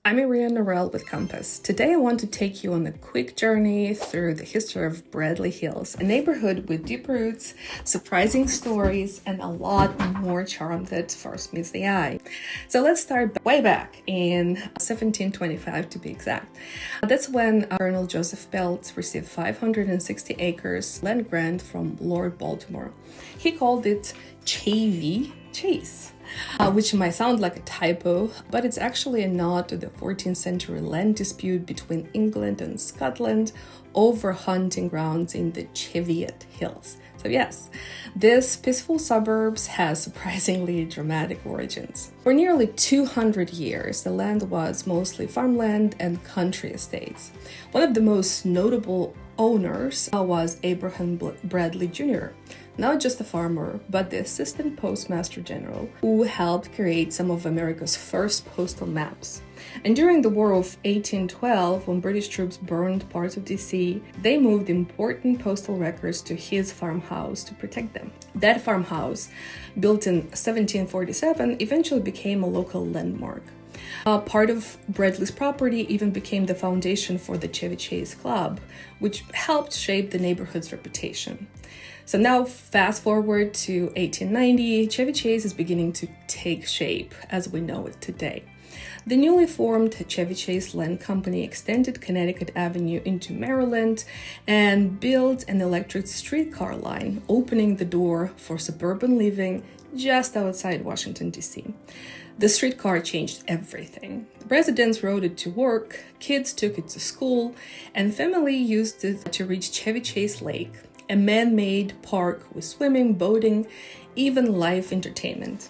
I'm Irina Norrell with Compass. Today I want to take you on a quick journey through the history of Bradley Hills, a neighborhood with deep roots, surprising stories, and a lot more charm that first meets the eye. So let's start way back in 1725 to be exact. That's when Colonel Joseph Belt received 560 acres land grant from Lord Baltimore. He called it Chevy Chase. Which might sound like a typo, but it's actually a nod to the 14th century land dispute between England and Scotland over hunting grounds in the Cheviot Hills. So yes, this peaceful suburbs has surprisingly dramatic origins. For nearly 200 years, the land was mostly farmland and country estates. One of the most notable owners was Abraham Bradley Jr., not just a farmer, but the assistant postmaster general who helped create some of America's first postal maps. And during the War of 1812, when British troops burned parts of DC, they moved important postal records to his farmhouse to protect them. That farmhouse, built in 1747, eventually became a local landmark. Part of Bradley's property even became the foundation for the Chevy Chase Club, which helped shape the neighborhood's reputation. So now fast forward to 1890, Chevy Chase is beginning to take shape as we know it today. The newly formed Chevy Chase Land Company extended Connecticut Avenue into Maryland and built an electric streetcar line, opening the door for suburban living just outside Washington, D.C. The streetcar changed everything. Residents rode it to work, kids took it to school, and family used it to reach Chevy Chase Lake, a man-made park with swimming, boating, even live entertainment.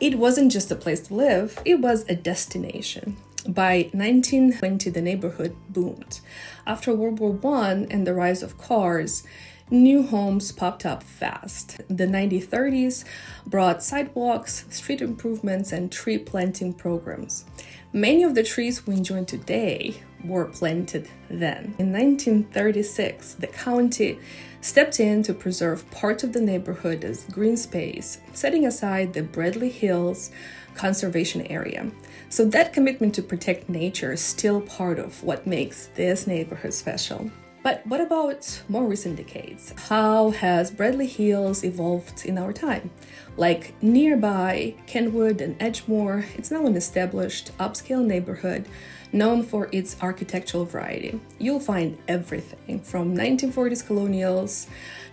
It wasn't just a place to live, it was a destination. By 1920, the neighborhood boomed. After World War I and the rise of cars, new homes popped up fast. The 1930s brought sidewalks, street improvements, and tree planting programs. Many of the trees we enjoy today were planted then. In 1936, the county stepped in to preserve part of the neighborhood as green space, setting aside the Bradley Hills conservation area. So that commitment to protect nature is still part of what makes this neighborhood special. But what about more recent decades? How has Bradley Hills evolved in our time? Like nearby Kenwood and Edgemoor, it's now an established upscale neighborhood known for its architectural variety. You'll find everything from 1940s colonials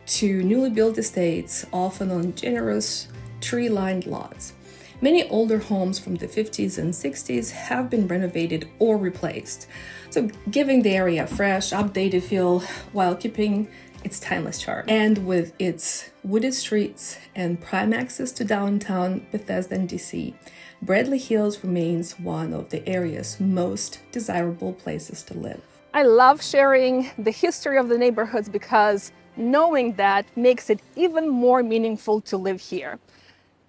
to newly built estates, often on generous tree-lined lots. Many older homes from the 50s and 60s have been renovated or replaced, so giving the area a fresh, updated feel while keeping its timeless charm. And with its wooded streets and prime access to downtown Bethesda and DC, Bradley Hills remains one of the area's most desirable places to live. I love sharing the history of the neighborhoods because knowing that makes it even more meaningful to live here.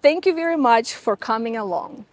Thank you very much for coming along.